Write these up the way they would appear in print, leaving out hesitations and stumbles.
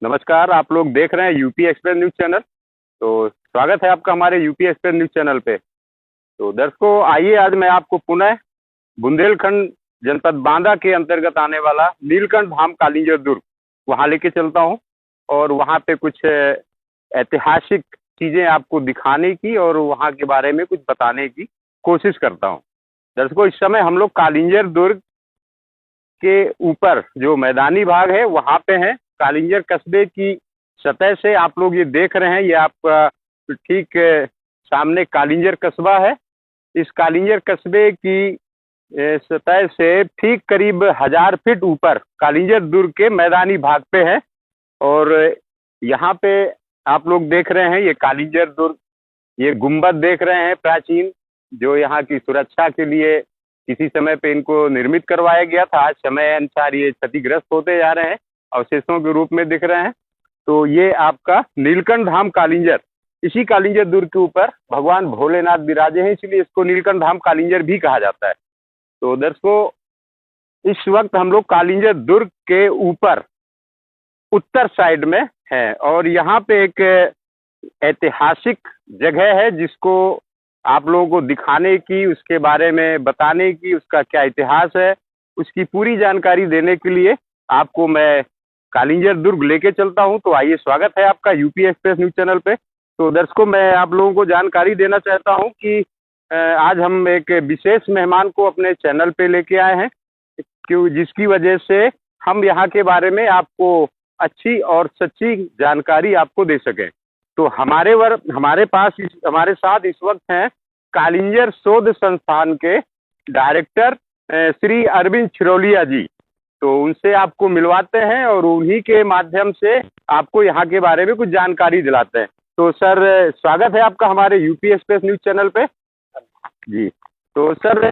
नमस्कार, आप लोग देख रहे हैं यूपी एक्सप्रेस न्यूज़ चैनल। तो स्वागत है आपका हमारे यूपी एक्सप्रेस न्यूज़ चैनल पे। तो दर्शकों, आइए आज मैं आपको पुनः बुंदेलखंड जनपद बांदा के अंतर्गत आने वाला नीलकंठ धाम कालिंजर दुर्ग वहाँ लेके चलता हूँ और वहाँ पे कुछ ऐतिहासिक चीज़ें आपको दिखाने की और वहाँ के बारे में कुछ बताने की कोशिश करता हूँ। दर्शकों, इस समय हम लोग कालिंजर दुर्ग के ऊपर जो मैदानी भाग है वहाँ पे हैं। कालिंजर कस्बे की सतह से आप लोग ये देख रहे हैं, ये आपका ठीक सामने कालिंजर कस्बा है। इस कालिंजर कस्बे की सतह से ठीक करीब 1000 फीट ऊपर कालिंजर दुर्ग के मैदानी भाग पे है। और यहाँ पे आप लोग देख रहे हैं ये कालिंजर दुर्ग, ये गुंबद देख रहे हैं प्राचीन, जो यहाँ की सुरक्षा के लिए किसी समय पे इनको निर्मित करवाया गया था। आज समय अनुसार ये क्षतिग्रस्त होते जा रहे हैं, अवशेषों के रूप में दिख रहे हैं। तो ये आपका नीलकंठ धाम कालिंजर, इसी कालिंजर दुर्ग के ऊपर भगवान भोलेनाथ विराजे हैं, इसलिए इसको नीलकंठ धाम कालिंजर भी कहा जाता है। तो दर्शकों, इस वक्त हम लोग कालिंजर दुर्ग के ऊपर उत्तर साइड में हैं और यहाँ पे एक ऐतिहासिक जगह है जिसको आप लोगों को दिखाने की, उसके बारे में बताने की, उसका क्या इतिहास है, उसकी पूरी जानकारी देने के लिए आपको मैं कालिंजर दुर्ग लेके चलता हूं। तो आइए, स्वागत है आपका यूपी एक्सप्रेस न्यूज़ चैनल पे। तो दर्शकों, मैं आप लोगों को जानकारी देना चाहता हूं कि आज हम एक विशेष मेहमान को अपने चैनल पे लेके आए हैं, क्यों, जिसकी वजह से हम यहाँ के बारे में आपको अच्छी और सच्ची जानकारी आपको दे सकें। तो हमारे साथ इस वक्त हैं कालिंजर शोध संस्थान के डायरेक्टर श्री अरविंद छिरोलिया जी। तो उनसे आपको मिलवाते हैं और उन्हीं के माध्यम से आपको यहाँ के बारे में कुछ जानकारी दिलाते हैं। तो सर, स्वागत है आपका हमारे यूपी एक्सप्रेस न्यूज़ चैनल पे जी। तो सर,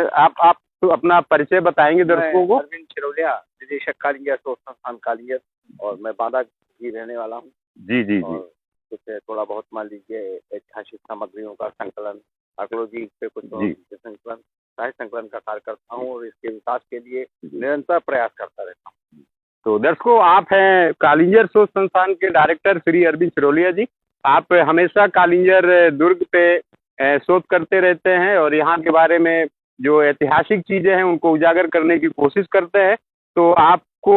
आप तो अपना परिचय बताएंगे दर्शकों को। अरविंद छिरोलिया, निदेशक कालिंजर शोध संस्थान कालिंजर, और मैं बांदा की रहने वाला हूँ। जी जी जी। कुछ थोड़ा बहुत मान लीजिए ऐतिहासिक सामग्रियों का संकलन, आर्कोलॉजी पे कुछ संकलन, साहित्य संकलन का कार्य करता हूँ और इसके विकास के लिए निरंतर प्रयास करता रहता हूँ। तो दर्शकों, आप हैं कालिंजर शोध संस्थान के डायरेक्टर श्री अरविंद छिरोलिया जी। आप हमेशा कालिंजर दुर्ग पे शोध करते रहते हैं और यहाँ के बारे में जो ऐतिहासिक चीज़ें हैं उनको उजागर करने की कोशिश करते हैं। तो आपको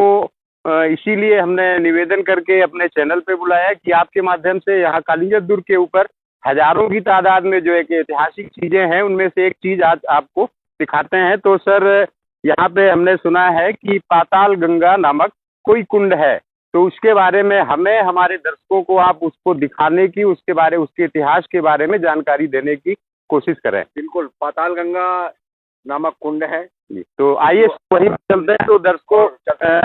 इसीलिए हमने निवेदन करके अपने चैनल पे बुलाया कि आपके माध्यम से यहाँ कालिंजर दुर्ग के ऊपर हजारों की तादाद में जो एक ऐतिहासिक चीज़ें हैं उनमें से एक चीज़ आज आपको दिखाते हैं। तो सर, यहाँ पे हमने सुना है कि पाताल गंगा नामक कोई कुंड है, तो उसके बारे में हमें, हमारे दर्शकों को आप उसको दिखाने की, उसके इतिहास के बारे में जानकारी देने की कोशिश करें। बिल्कुल, पाताल गंगा नामक कुंड है। तो आइए वहीं चलते हैं। तो दर्शकों,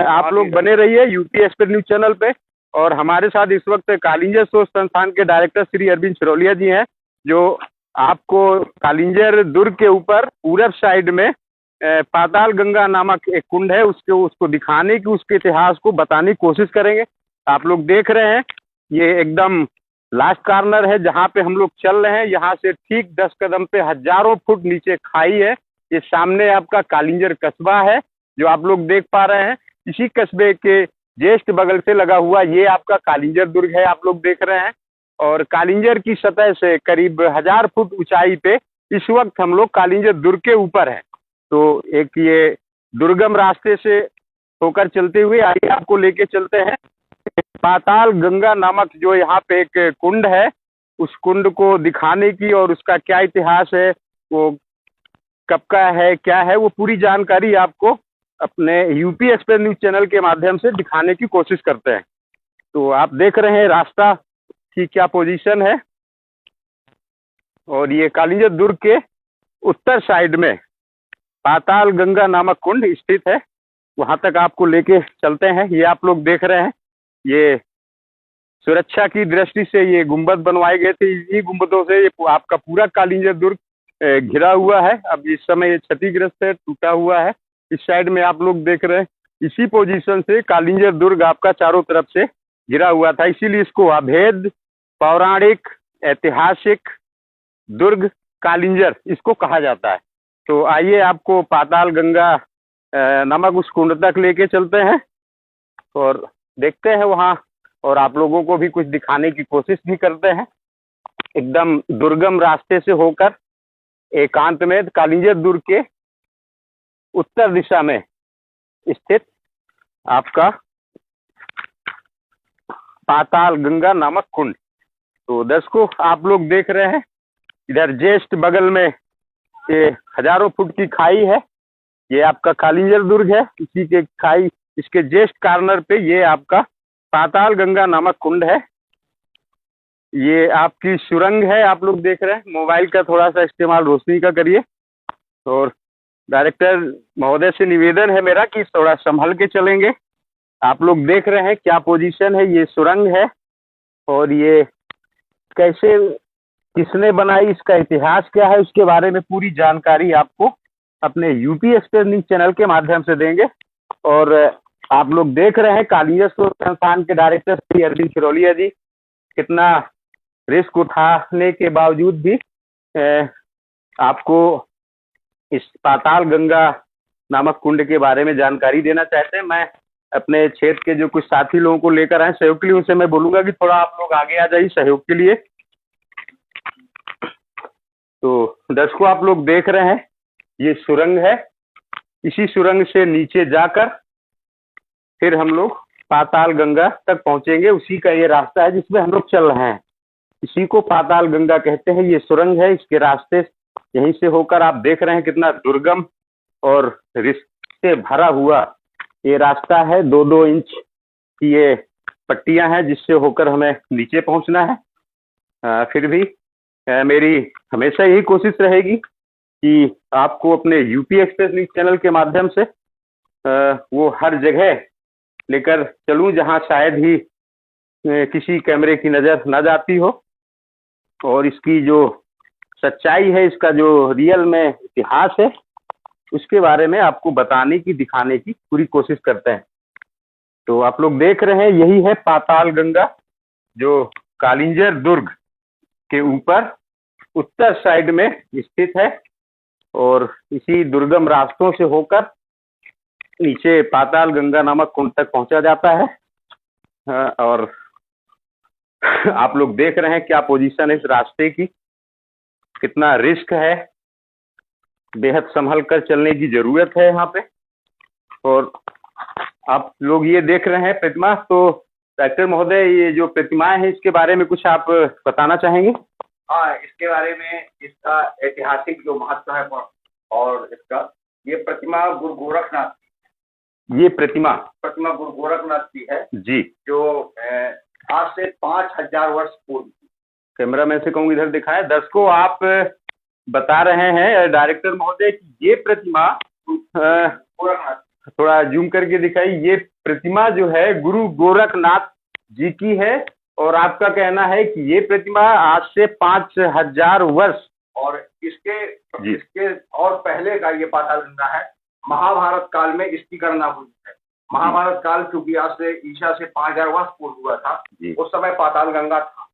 आप लोग बने रहिए यूपी एक्सप्रेस न्यूज़ चैनल पे। और हमारे साथ इस वक्त कालिंजर शोध संस्थान के डायरेक्टर श्री अरविंद छिरोलिया जी हैं, जो आपको कालिंजर दुर्ग के ऊपर पूरब साइड में पाताल गंगा नामक एक कुंड है, उसको दिखाने की, उसके इतिहास को बताने की कोशिश करेंगे। आप लोग देख रहे हैं ये एकदम लास्ट कॉर्नर है जहाँ पे हम लोग चल रहे हैं। यहाँ से ठीक 10 कदम पे हजारों फुट नीचे खाई है। ये सामने आपका कालिंजर कस्बा है जो आप लोग देख पा रहे हैं। इसी कस्बे के जस्ट बगल से लगा हुआ ये आपका कालिंजर दुर्ग है, आप लोग देख रहे हैं। और कालिंजर की सतह से करीब 1000 फुट ऊंचाई पे इस वक्त हम लोग कालिंजर दुर्ग के ऊपर हैं। तो एक ये दुर्गम रास्ते से होकर चलते हुए आइए आपको लेके चलते हैं पाताल गंगा नामक जो यहाँ पे एक कुंड है, उस कुंड को दिखाने की और उसका क्या इतिहास है, वो कब का है, क्या है, वो पूरी जानकारी आपको अपने यूपी एक्सप्रेस न्यूज़ चैनल के माध्यम से दिखाने की कोशिश करते हैं। तो आप देख रहे हैं रास्ता की क्या पोजीशन है और ये कालिंजर दुर्ग के उत्तर साइड में पाताल गंगा नामक कुंड स्थित है, वहाँ तक आपको लेके चलते हैं। ये आप लोग देख रहे हैं, ये सुरक्षा की दृष्टि से ये गुंबद बनवाए गए थे। इन्हीं गुंबदों से ये आपका पूरा कालिंजर दुर्ग घिरा हुआ है। अब इस समय ये क्षतिग्रस्त है, टूटा हुआ है। इस साइड में आप लोग देख रहे हैं, इसी पोजीशन से कालिंजर दुर्ग आपका चारों तरफ से घिरा हुआ था, इसीलिए इसको अभेद, पौराणिक, ऐतिहासिक दुर्ग कालिंजर इसको कहा जाता है। तो आइए आपको पाताल गंगा नामक उस कुंड तक लेके चलते हैं और देखते हैं वहाँ और आप लोगों को भी कुछ दिखाने की कोशिश भी करते हैं। एकदम दुर्गम रास्ते से होकर एकांत में कालिंजर दुर्ग के उत्तर दिशा में स्थित आपका पाताल गंगा नामक कुंड। तो दर्शकों, आप लोग देख रहे हैं इधर जस्ट बगल में ये हजारों फुट की खाई है। ये आपका कालिंजर दुर्ग है। इसी के खाई, इसके जस्ट कॉर्नर पे ये आपका पाताल गंगा नामक कुंड है। ये आपकी सुरंग है, आप लोग देख रहे हैं। मोबाइल का थोड़ा सा इस्तेमाल रोशनी का करिए। और डायरेक्टर महोदय से निवेदन है मेरा कि थोड़ा संभल के चलेंगे। आप लोग देख रहे हैं क्या पोजीशन है। ये सुरंग है और ये कैसे, किसने बनाई, इसका इतिहास क्या है, उसके बारे में पूरी जानकारी आपको अपने यूपी एक्सप्रेस न्यूज चैनल के माध्यम से देंगे। और आप लोग देख रहे हैं कालिंजर शोध संस्थान के डायरेक्टर श्री अरविंद सिरोलिया जी कितना रिस्क उठाने के बावजूद भी आपको इस पाताल गंगा नामक कुंड के बारे में जानकारी देना चाहते हैं। मैं अपने क्षेत्र के जो कुछ साथी लोगों को लेकर आए सहयोग के लिए, उनसे मैं बोलूंगा कि थोड़ा आप लोग आगे आ जाइए सहयोग के लिए। तो दर्शकों, आप लोग देख रहे हैं ये सुरंग है। इसी सुरंग से नीचे जाकर फिर हम लोग पाताल गंगा तक पहुंचेंगे। उसी का ये रास्ता है जिसमें हम लोग चल रहे हैं। इसी को पाताल गंगा कहते हैं। ये सुरंग है, इसके रास्ते यहीं से होकर आप देख रहे हैं कितना दुर्गम और रिस्क से भरा हुआ ये रास्ता है। 2-2 इंच की ये पट्टियां हैं जिससे होकर हमें नीचे पहुंचना है। फिर भी मेरी हमेशा यही कोशिश रहेगी कि आपको अपने यूपी एक्सप्रेस न्यूज चैनल के माध्यम से वो हर जगह लेकर चलूं जहां शायद ही किसी कैमरे की नज़र न जाती हो। और इसकी जो सच्चाई है, इसका जो रियल में इतिहास है, उसके बारे में आपको बताने की, दिखाने की पूरी कोशिश करते हैं। तो आप लोग देख रहे हैं यही है पाताल गंगा, जो कालिंजर दुर्ग के ऊपर उत्तर साइड में स्थित है। और इसी दुर्गम रास्तों से होकर नीचे पाताल गंगा नामक कुंड तक पहुंचा जाता है। और आप लोग देख रहे हैं क्या पोजीशन है इस रास्ते की, कितना रिस्क है, बेहद संभल कर चलने की जरूरत है यहाँ पे। और आप लोग ये देख रहे हैं प्रतिमा। तो डायरेक्टर महोदय, ये जो प्रतिमाएं हैं इसके बारे में कुछ आप बताना चाहेंगे? हाँ, इसके बारे में इसका ऐतिहासिक जो महत्व है और इसका, ये प्रतिमा गुरु गोरखनाथ, ये प्रतिमा गुरु गोरखनाथ की है जी, जो आज से 5000 वर्ष पूर्व। कैमरा मैन से कहूँगी इधर दिखाएं। दर्शकों, आप बता रहे हैं डायरेक्टर महोदय कि ये प्रतिमा गोरखनाथ, थोड़ा जूम करके दिखाई, ये प्रतिमा जो है गुरु गोरखनाथ जी की है। और आपका कहना है कि ये प्रतिमा आज से 5000 वर्ष और इसके और पहले का ये पाताल गंगा है। महाभारत काल में इसकी गणना हुई है। महाभारत काल चूंकि आज से ईसा से 5000 वर्ष पूर्व हुआ था, उस समय पाताल गंगा था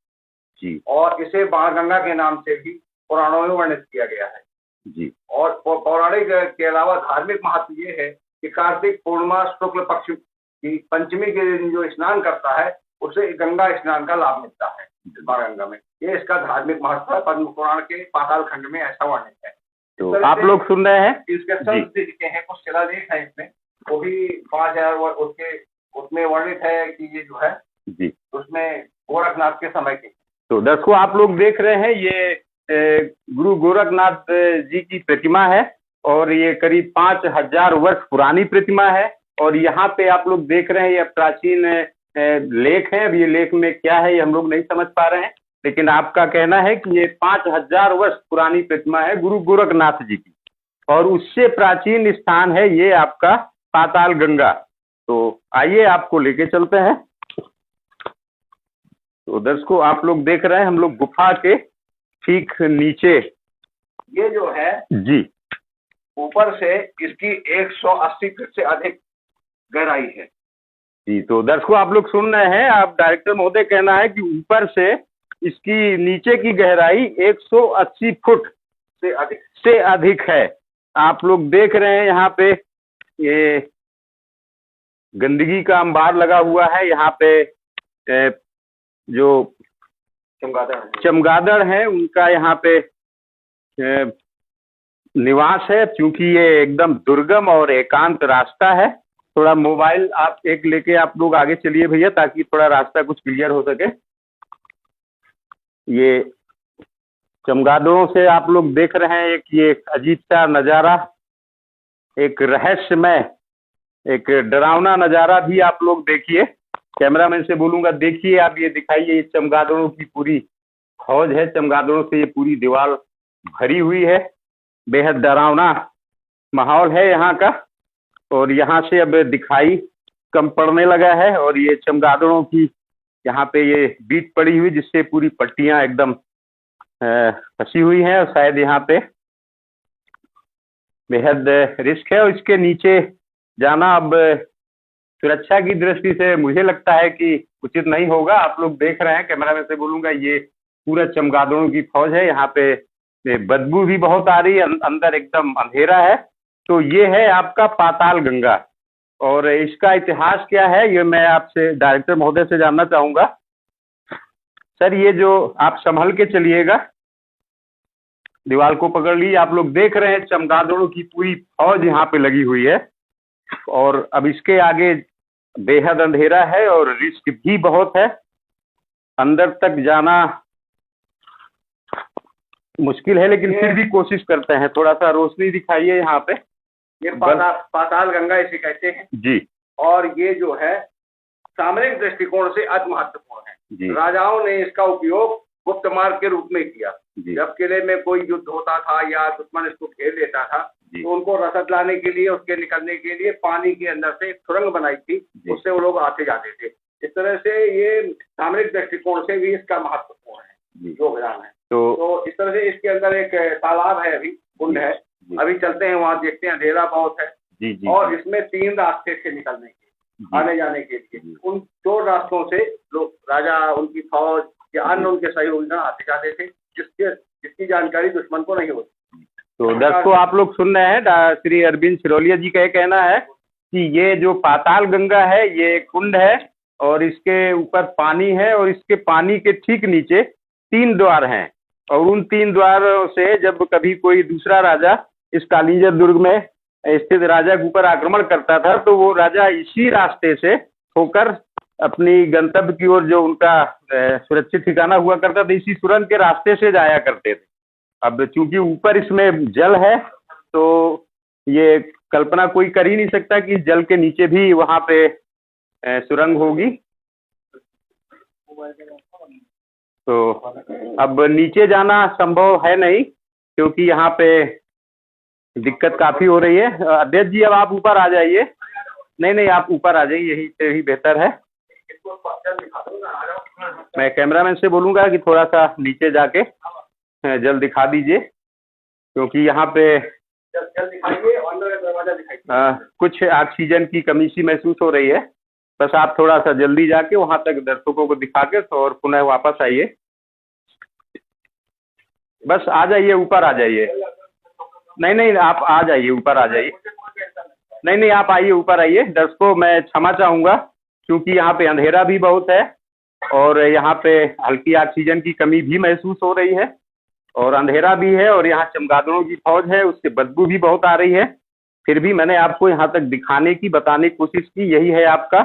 जी। और इसे बाणगंगा के नाम से भी पुराणों में वर्णित किया गया है जी। और पौराणिक के अलावा धार्मिक महत्व ये है कि कार्तिक पूर्णिमा शुक्ल पक्ष की पंचमी के दिन जो स्नान करता है उसे गंगा स्नान का लाभ मिलता है बाणगंगा में। ये इसका धार्मिक महत्व है। पद्म पुराण के पाताल खंड में ऐसा वर्णित है। तो आप लोग सुन रहे हैं, इसके संस्कृति हैं, कुछ शिलालेख है इसमें, वो भी 5000 उसमें वर्णित है कि ये जो है जी, उसमें गोरखनाथ के समय के। तो दर्शकों, आप लोग देख रहे हैं ये गुरु गोरखनाथ जी की प्रतिमा है और ये करीब 5000 वर्ष पुरानी प्रतिमा है। और यहाँ पे आप लोग देख रहे हैं ये प्राचीन लेख है। अब ये लेख में क्या है ये हम लोग नहीं समझ पा रहे हैं, लेकिन आपका कहना है कि ये 5000 वर्ष पुरानी प्रतिमा है गुरु गोरखनाथ जी की। और उससे प्राचीन स्थान है ये आपका पाताल गंगा। तो आइए आपको लेके चलते हैं। तो दर्शकों, आप लोग देख रहे हैं हम लोग गुफा के ठीक नीचे, ये जो है जी, ऊपर से इसकी 180 फीट से अधिक गहराई है जी। तो दर्शकों, आप लोग सुन रहे हैं, आप डायरेक्टर महोदय कहना है कि ऊपर से इसकी नीचे की गहराई 180 फुट से अधिक है। आप लोग देख रहे हैं यहाँ पे ये गंदगी का अंबार लगा हुआ है। यहाँ पे जो चमगादड़ हैं उनका यहाँ पे निवास है, क्योंकि ये एकदम दुर्गम और एकांत रास्ता है। थोड़ा मोबाइल आप एक लेके आप लोग आगे चलिए भैया, ताकि थोड़ा रास्ता कुछ क्लियर हो सके। ये चमगादड़ों से आप लोग देख रहे हैं ये एक अजीब सा नज़ारा, एक रहस्यमय, एक डरावना नज़ारा भी आप लोग देखिए। कैमरामैन से बोलूँगा देखिए आप, ये दिखाइए, ये चमगादड़ों की पूरी फौज है, चमगादड़ों से ये पूरी दीवार भरी हुई है। बेहद डरावना माहौल है यहाँ का, और यहाँ से अब दिखाई कम पड़ने लगा है, और ये चमगादड़ों की यहाँ पे ये बीट पड़ी हुई, जिससे पूरी पट्टियाँ एकदम फंसी हुई हैं, और शायद यहाँ पे बेहद रिस्क है। और इसके नीचे जाना अब सुरक्षा की दृष्टि से मुझे लगता है कि उचित नहीं होगा। आप लोग देख रहे हैं, कैमरामैन से बोलूँगा, ये पूरा चमगादड़ों की फौज है। यहाँ पे बदबू भी बहुत आ रही है, अंदर एकदम अंधेरा है। तो ये है आपका पाताल गंगा, और इसका इतिहास क्या है ये मैं आपसे डायरेक्टर महोदय से जानना चाहूँगा। सर, ये जो आप संभल के चलिएगा, दीवार को पकड़ लीजिए। आप लोग देख रहे हैं चमगादड़ों की पूरी फौज यहाँ पे लगी हुई है, और अब इसके आगे बेहद अंधेरा है और रिस्क भी बहुत है। अंदर तक जाना मुश्किल है, लेकिन फिर भी कोशिश करते हैं। थोड़ा सा रोशनी दिखाइए यहाँ पे। ये पाताल गंगा इसे कहते हैं जी, और ये जो है सामरिक दृष्टिकोण से अति महत्वपूर्ण है। राजाओं ने इसका उपयोग गुप्त मार्ग के रूप में किया। जब किले में कोई युद्ध होता था या दुश्मन इसको घेर लेता था, तो उनको रसद लाने के लिए, उसके निकलने के लिए पानी के अंदर से एक सुरंग बनाई थी, उससे वो लोग आते जाते थे। इस तरह से ये सामरिक दृष्टिकोण से भी इसका महत्वपूर्ण है, योगदान है। तो इस तरह से इसके अंदर एक तालाब है, अभी कुंड है, अभी चलते हैं वहाँ, देखते हैं, अंधेरा बहुत है। और इसमें 3 रास्ते थे निकलने के, आने जाने के लिए। उन 2 रास्तों से लोग, राजा, उनकी फौज या अन्य उनके सहयोगी आते जाते थे, जिसकी जानकारी दुश्मन को नहीं होती। तो दर्शकों, आप लोग सुन रहे हैं, श्री अरविंद सिरोलिया जी का ये कहना है कि ये जो पाताल गंगा है ये कुंड है, और इसके ऊपर पानी है, और इसके पानी के ठीक नीचे 3 द्वार हैं। और उन 3 द्वारों से जब कभी कोई दूसरा राजा इस कालिंजर दुर्ग में स्थित राजा के ऊपर आक्रमण करता था, तो वो राजा इसी रास्ते से होकर अपनी गंतव्य की ओर, जो उनका सुरक्षित ठिकाना हुआ करता था, इसी सुरंग के रास्ते से जाया करते थे। अब चूंकि ऊपर इसमें जल है, तो ये कल्पना कोई कर ही नहीं सकता कि जल के नीचे भी वहाँ पे सुरंग होगी। तो अब नीचे जाना संभव है नहीं, क्योंकि यहाँ पे दिक्कत काफ़ी हो रही है। अध्यक्ष जी, अब आप ऊपर आ जाइए। नहीं, आप ऊपर आ जाइए, यही से ही बेहतर है। मैं कैमरामैन से बोलूँगा कि थोड़ा सा नीचे जाके जल दिखा दीजिए, क्योंकि यहाँ पे जल दिखाइए और दरवाजा दिखाइए। कुछ ऑक्सीजन की कमी सी महसूस हो रही है। बस आप थोड़ा सा जल्दी जाके वहाँ तक दर्शकों को दिखा के और पुनः वापस आइए। बस आ जाइए, ऊपर आ जाइए। नहीं, आप आ जाइए, ऊपर आ जाइए। नहीं, आप आइए, ऊपर आइए। दर्शकों, मैं क्षमा चाहूँगा, क्योंकि यहाँ पे अंधेरा भी बहुत है, और यहाँ पे हल्की ऑक्सीजन की कमी भी महसूस हो रही है, और अंधेरा भी है, और यहाँ चमगादड़ों की फौज है, उससे बदबू भी बहुत आ रही है। फिर भी मैंने आपको यहाँ तक दिखाने की, बताने की कोशिश की। यही है आपका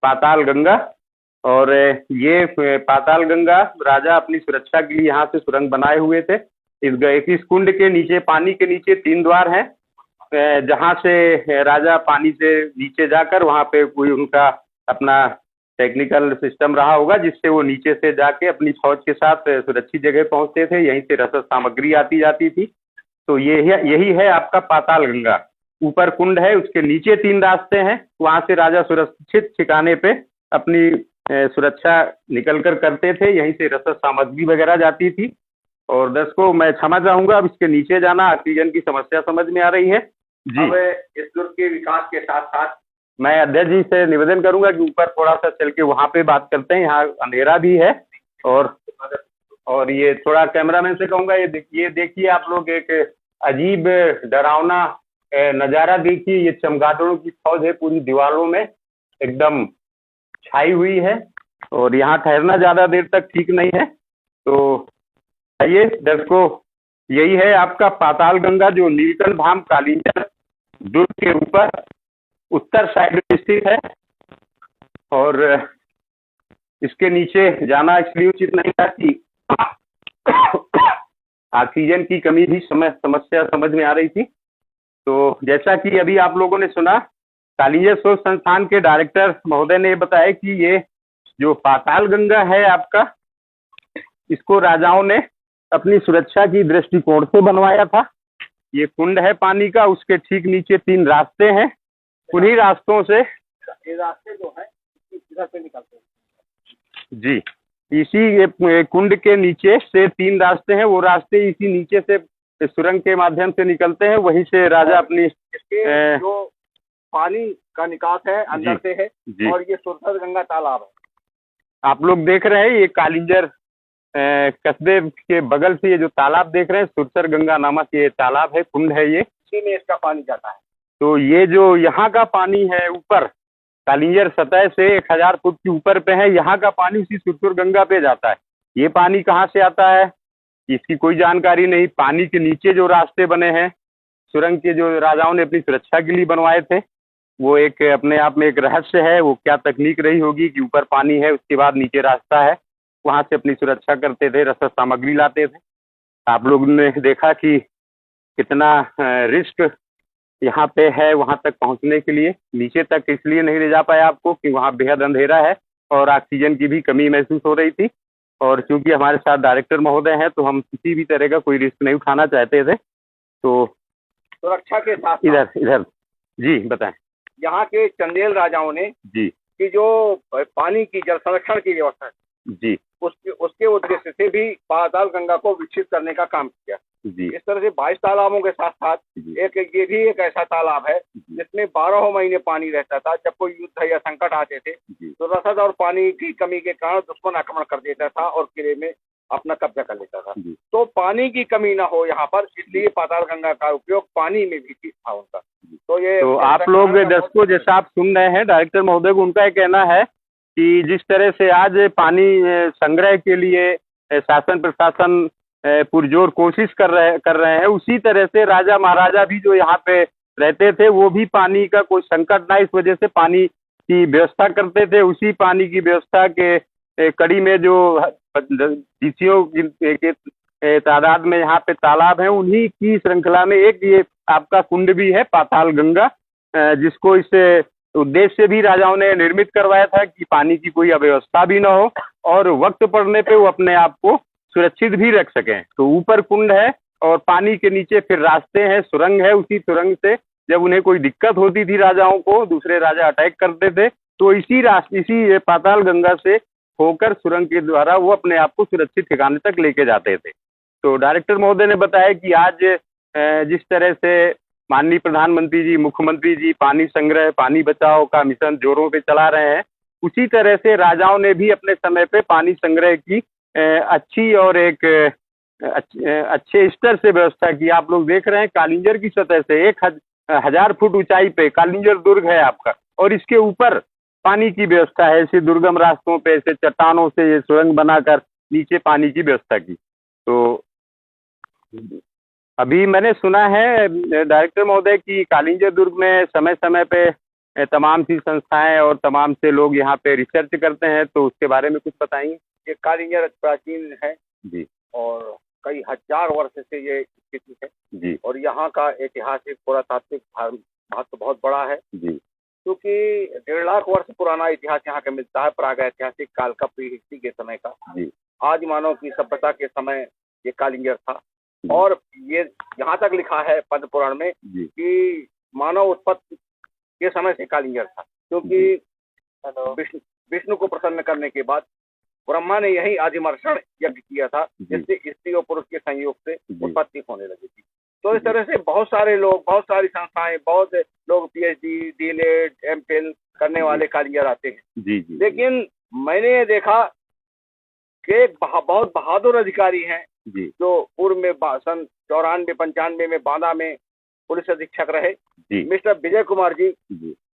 पाताल गंगा, और ये पाताल गंगा राजा अपनी सुरक्षा के लिए यहाँ से सुरंग बनाए हुए थे। इस कुंड के नीचे, पानी के नीचे 3 द्वार हैं, जहाँ से राजा पानी से नीचे जाकर वहाँ पे कोई उनका अपना टेक्निकल सिस्टम रहा होगा, जिससे वो नीचे से जाके अपनी फौज के साथ सुरक्षित जगह पहुँचते थे। यहीं से रसद सामग्री आती जाती थी। तो यही है आपका पाताल गंगा। ऊपर कुंड है, उसके नीचे 3 रास्ते हैं, वहाँ से राजा सुरक्षित ठिकाने पे अपनी सुरक्षा निकल कर करते थे। यहीं से रसद सामग्री वगैरह जाती थी। और दर्शकों, मैं क्षमा चाहूँगा, अब इसके नीचे जाना, ऑक्सीजन की समस्या समझ में आ रही है जी। अब इस दुर्ग के विकास के साथ साथ मैं अध्यक्ष जी से निवेदन करूंगा कि ऊपर थोड़ा सा चल के वहाँ पे बात करते हैं। यहाँ अंधेरा भी है, और ये थोड़ा कैमरामैन से कहूँगा, ये देखिए आप लोग, एक अजीब डरावना नज़ारा देखिए। ये चमगादड़ों की फौज है, पूरी दीवारों में एकदम छाई हुई है, और यहाँ ठहरना ज़्यादा देर तक ठीक नहीं है। तो आइए दर्शकों, यही है आपका पाताल गंगा, जो नीलकंठ धाम कालिंजर दुर्ग के ऊपर उत्तर साइड में स्थित है। और इसके नीचे जाना इसलिए उचित नहीं था कि ऑक्सीजन की कमी भी समस्या समझ में आ रही थी। तो जैसा कि अभी आप लोगों ने सुना, कालिंजर शोध संस्थान के डायरेक्टर महोदय ने बताया कि ये जो पाताल गंगा है आपका, इसको राजाओं ने अपनी सुरक्षा की दृष्टिकोण से बनवाया था। ये कुंड है पानी का, उसके ठीक नीचे 3 रास्ते हैं। उन्हीं रास्तों से ये रास्ते जो है इधर से निकलते हैं। जी, इसी कुंड के नीचे से 3 रास्ते हैं। वो रास्ते इसी नीचे से सुरंग के माध्यम से निकलते हैं। वहीं से राजा अपनी इसके जो पानी का निकास है अंदर से है जी। और ये सुरसर गंगा तालाब है। आप लोग देख रहे हैं ये कालिंजर कस्बे के बगल से ये जो तालाब देख रहे हैं, सुरसर गंगा नामक ये तालाब है, कुंड है ये। इसी में इसका पानी जाता है। तो ये जो यहाँ का पानी है ऊपर कालिंजर सतह से 1000 फुट के ऊपर पे है, यहाँ का पानी उसी सुरसर गंगा पे जाता है। ये पानी कहाँ से आता है इसकी कोई जानकारी नहीं। पानी के नीचे जो रास्ते बने हैं सुरंग के, जो राजाओं ने अपनी सुरक्षा के लिए बनवाए थे, वो एक अपने आप में एक रहस्य है। वो क्या तकनीक रही होगी कि ऊपर पानी है, उसके बाद नीचे रास्ता है, वहाँ से अपनी सुरक्षा करते थे, रसद सामग्री लाते थे। आप लोगों ने देखा कि कितना रिस्क यहाँ पे है वहाँ तक पहुँचने के लिए। नीचे तक इसलिए नहीं ले जा पाया आपको कि वहाँ बेहद अंधेरा है और ऑक्सीजन की भी कमी महसूस हो रही थी। और चूंकि हमारे साथ डायरेक्टर महोदय हैं, तो हम किसी भी तरह का कोई रिस्क नहीं उठाना चाहते थे। तो सुरक्षा के साथ इधर जी बताएं। यहाँ के चंदेल राजाओं ने जी कि जो पानी की जल संरक्षण की व्यवस्था जी उसके उद्देश्य से भी पाताल गंगा को विकसित करने का काम किया जी। इस तरह से 22 तालाबों के साथ साथ ये भी एक ऐसा तालाब है जिसमें 12 महीने पानी रहता था। जब कोई युद्ध या संकट आते थे तो रसद और पानी की कमी के कारण दुश्मन आक्रमण कर देता था और किले में अपना कब्जा कर लेता था। तो पानी की कमी ना हो यहाँ पर, इसलिए पाताल गंगा का उपयोग पानी में भी था उनका। तो आप लोग दर्शकों, जैसा आप सुन रहे हैं डायरेक्टर महोदय को, उनका कहना है कि जिस तरह से आज पानी संग्रह के लिए शासन प्रशासन पुरजोर कोशिश कर रहे हैं, उसी तरह से राजा महाराजा भी जो यहाँ पे रहते थे वो भी पानी का कोई संकट ना, इस वजह से पानी की व्यवस्था करते थे। उसी पानी की व्यवस्था के कड़ी में जो डीसीओ की तादाद में यहाँ पे तालाब है, उन्हीं की श्रृंखला में एक ये आपका कुंड भी है पाताल गंगा, जिसको इस उद्देश्य से भी राजाओं ने निर्मित करवाया था कि पानी की कोई अव्यवस्था भी ना हो और वक्त पड़ने पे वो अपने आप को सुरक्षित भी रख सकें। तो ऊपर कुंड है और पानी के नीचे फिर रास्ते हैं, सुरंग है। उसी सुरंग से जब उन्हें कोई दिक्कत होती थी राजाओं को, दूसरे राजा अटैक करते थे, तो इसी पाताल गंगा से होकर सुरंग के द्वारा वो अपने आप को सुरक्षित ठिकाने तक लेके जाते थे। तो डायरेक्टर महोदय ने बताया कि आज जिस तरह से माननीय प्रधानमंत्री जी, मुख्यमंत्री जी पानी संग्रह, पानी बचाओ का मिशन जोरों पे चला रहे हैं, उसी तरह से राजाओं ने भी अपने समय पे पानी संग्रह की अच्छी और एक अच्छे स्तर से व्यवस्था की। आप लोग देख रहे हैं कालिंजर की सतह से 1000 फुट ऊंचाई पे कालिंजर दुर्ग है आपका, और इसके ऊपर पानी की व्यवस्था है। ऐसे दुर्गम रास्तों पे, ऐसे चट्टानों से ये सुरंग बनाकर नीचे पानी की व्यवस्था की। तो अभी मैंने सुना है डायरेक्टर महोदय की कालिंजर दुर्ग में समय समय पे तमाम सी संस्थाएं और तमाम से लोग यहाँ पे रिसर्च करते हैं, तो उसके बारे में कुछ बताएंगे। ये कालिंजर प्राचीन है जी, और कई हजार वर्ष से ये स्थिति है जी, और यहाँ का ऐतिहासिक पुरातात्विक महत्व बहुत बड़ा है जी, क्योंकि 1.5 लाख वर्ष पुराना इतिहास यहाँ का मिलता है, प्राग ऐतिहासिक काल का, प्री हिस्ट्री के समय का। जी, आज मानव की सभ्यता के समय ये कालिंजर था और ये यहाँ तक लिखा है पद्म पुराण में कि मानव उत्पत्ति के समय से कालिंजर था, क्योंकि विष्णु को प्रसन्न करने के बाद ब्रह्मा ने यही आदिमर्षण यज्ञ किया था, जिससे स्त्री और पुरुष के संयोग से उत्पत्ति होने लगी थी। तो इस तरह से बहुत सारे लोग, बहुत सारी संस्थाएं, बहुत लोग PhD, DLED, MPhil करने वाले कालिंजर आते हैं। लेकिन मैंने देखा कि बहुत बहादुर अधिकारी हैं जो पूर्व में सन 94-95 में बांदा में पुलिस अधीक्षक रहे, मिस्टर विजय कुमार जी।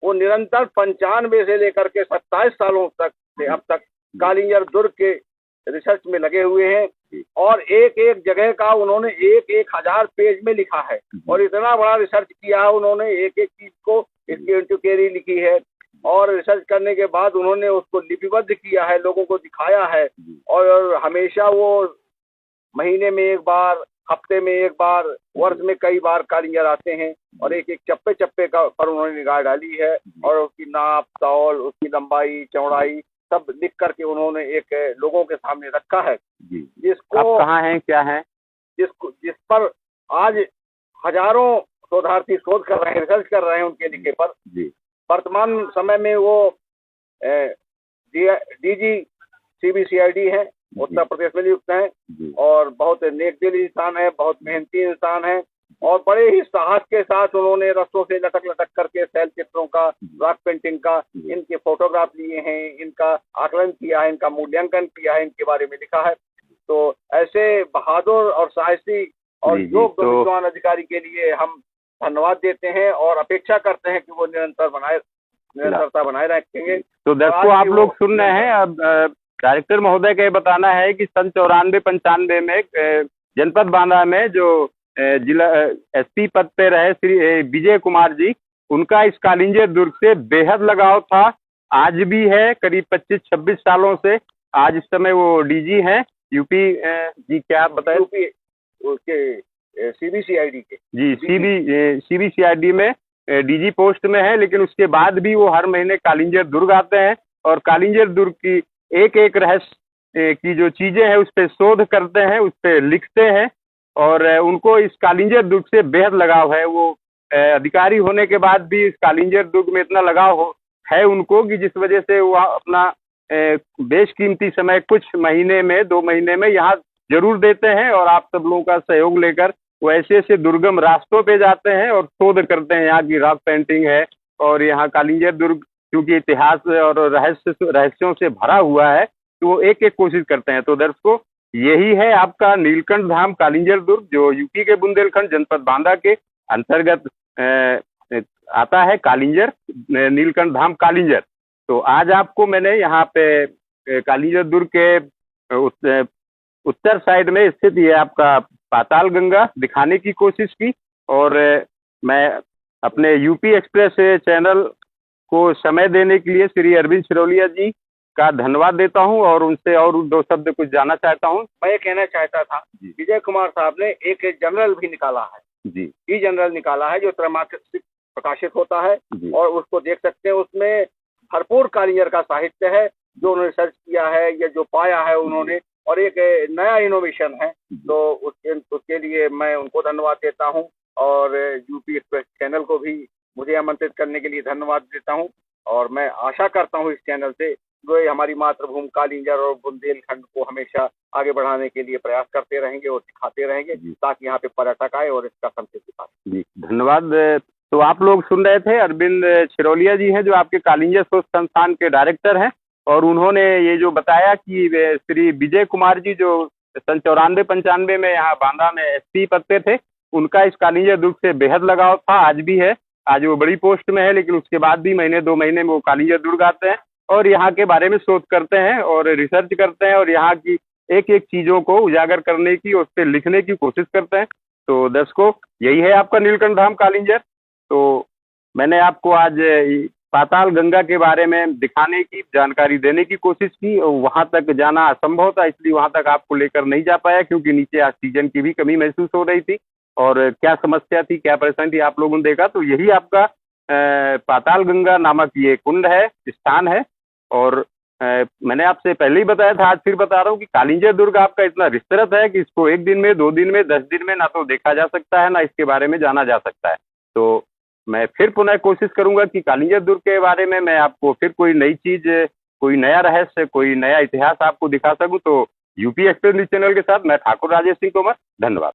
वो निरंतर 95 से लेकर के 27 सालों तक से अब तक कालिंजर दुर्ग के रिसर्च में लगे हुए हैं और एक एक जगह का उन्होंने एक एक हजार पेज में लिखा है और इतना बड़ा रिसर्च किया है उन्होंने, एक एक चीज को इसकी इंक्वायरी लिखी है और रिसर्च करने के बाद उन्होंने उसको लिपिबद्ध किया है, लोगों को दिखाया है और हमेशा वो महीने में एक बार, हफ्ते में एक बार, वर्ष में कई बार कालिंजर आते हैं और एक एक चप्पे चप्पे का पर उन्होंने निगाह डाली है और उसकी नाप तौल, उसकी लंबाई चौड़ाई सब लिख करके उन्होंने एक लोगों के सामने रखा है, जिसको कहाँ है, क्या है, जिस पर आज हजारों शोधार्थी शोध कर रहे हैं, रिसर्च कर रहे हैं उनके लिखे पर। वर्तमान समय में वो डीजी सीबीसीआईडी है, उत्तर प्रदेश में नियुक्त हैं और बहुत नेकदिल इंसान है, बहुत मेहनती इंसान है और बड़े ही साहस के साथ उन्होंने रस्सों से लटक लटक करके शैल चित्रों का, रॉक पेंटिंग का, इनके फोटोग्राफ लिए हैं, इनका आकलन किया है, इनका मूल्यांकन किया है, इनके बारे में लिखा है। तो ऐसे बहादुर और साहसी और योग्य विद्वान अधिकारी के लिए हम धन्यवाद देते हैं और अपेक्षा करते हैं कि वो निरंतरता बनाए रखेंगे। तो दर्शकों, आप लोग सुन रहे हैं, अब डायरेक्टर महोदय का ये बताना है कि सन 94-95 में जनपद बांदा में जो जिला एसपी पद पे रहे श्री विजय कुमार जी, उनका इस कालिंजर दुर्ग से बेहद लगाव था, आज भी है, करीब 25-26 सालों से। आज इस समय वो डीजी हैं यूपी जी, क्या आप बताएं? यूपी उसके सीबीसीआईडी के जी, सीबीसीआईडी में डीजी पोस्ट में है, लेकिन उसके बाद भी वो हर महीने कालिंजर दुर्ग आते हैं और कालिंजर दुर्ग की एक एक रहस्य की जो चीजें हैं उस पर शोध करते हैं, उस पर लिखते हैं और उनको इस कालिंजर दुर्ग से बेहद लगाव है। वो अधिकारी होने के बाद भी इस कालिंजर दुर्ग में इतना लगाव है उनको कि जिस वजह से वो अपना बेशकीमती समय कुछ महीने में, 2 महीने में यहाँ जरूर देते हैं और आप सब लोगों का सहयोग लेकर वो ऐसे ऐसे दुर्गम रास्तों पे जाते हैं और शोध करते हैं। यहाँ की रॉक पेंटिंग है और यहाँ कालिंजर दुर्ग क्योंकि इतिहास और रहस्यों से भरा हुआ है, तो वो एक एक कोशिश करते हैं। तो दर्शकों, यही है आपका नीलकंठ धाम कालिंजर दुर्ग, जो यूपी के बुंदेलखंड जनपद बांदा के अंतर्गत आता है। कालिंजर, नीलकंठ धाम कालिंजर। तो आज आपको मैंने यहाँ पे कालिंजर दुर्ग के उत्तर साइड में स्थित ये आपका पाताल गंगा दिखाने की कोशिश की और मैं अपने यूपी एक्सप्रेस चैनल को समय देने के लिए श्री अरविंद सिरोलिया जी का धन्यवाद देता हूं और उनसे और 2 शब्द कुछ जानना चाहता हूं। मैं ये कहना चाहता था, विजय कुमार साहब ने एक जर्नल भी निकाला है जी, ई जर्नल निकाला है जो त्रैमासिक प्रकाशित होता है और उसको देख सकते हैं। उसमें भरपूर कालिंजर का साहित्य है जो उन्होंने रिसर्च किया है या जो पाया है उन्होंने, और एक नया इनोवेशन है, तो उसके लिए मैं उनको धन्यवाद देता हूं और यूपी एक्सप्रेस चैनल को भी मुझे आमंत्रित करने के लिए धन्यवाद देता हूं और मैं आशा करता हूं इस चैनल से जो हमारी मातृभूमि कालिंजर और बुंदेलखंड को हमेशा आगे बढ़ाने के लिए प्रयास करते रहेंगे और दिखाते रहेंगे ताकि यहाँ पे पर्यटक आए और इसका संकेत दिखाए। जी धन्यवाद। तो आप लोग सुन रहे थे, अरविंद सिरोलिया जी हैं जो आपके कालिंजर शोध संस्थान के डायरेक्टर हैं और उन्होंने ये जो बताया कि श्री विजय कुमार जी जो सन 94-95 में यहाँ बांदा में एसपी पद पे थे, उनका इस कालिंजर दुर्ग से बेहद लगाव था, आज भी है। आज वो बड़ी पोस्ट में है, लेकिन उसके बाद भी महीने 2 महीने में वो कालिंजर दुर्ग आते हैं और यहाँ के बारे में शोध करते हैं और रिसर्च करते हैं और यहाँ की एक एक चीज़ों को उजागर करने की, उस पर लिखने की कोशिश करते हैं। तो दर्शकों, यही है आपका नीलकंठ धाम कालिंजर। तो मैंने आपको आज पाताल गंगा के बारे में दिखाने की, जानकारी देने की कोशिश की और वहाँ तक जाना असंभव था, इसलिए वहाँ तक आपको लेकर नहीं जा पाया क्योंकि नीचे ऑक्सीजन की भी कमी महसूस हो रही थी और क्या समस्या थी, क्या परेशानी थी, आप लोगों ने देखा। तो यही आपका पाताल गंगा नामक ये कुंड है, स्थान है और मैंने आपसे पहले ही बताया था, आज फिर बता रहा हूँ कि कालिंजर दुर्ग आपका इतना विस्तृत है कि इसको 1 दिन में, 2 दिन में, 10 दिन में ना तो देखा जा सकता है, ना इसके बारे में जाना जा सकता है। तो मैं फिर पुनः कोशिश करूंगा कि कालिंजर दुर्ग के बारे में मैं आपको फिर कोई नई चीज, कोई नया रहस्य, कोई नया इतिहास आपको दिखा सकूं। तो यूपी एक्सप्रेस न्यूज चैनल के साथ मैं ठाकुर राजेश सिंह तोमर, धन्यवाद।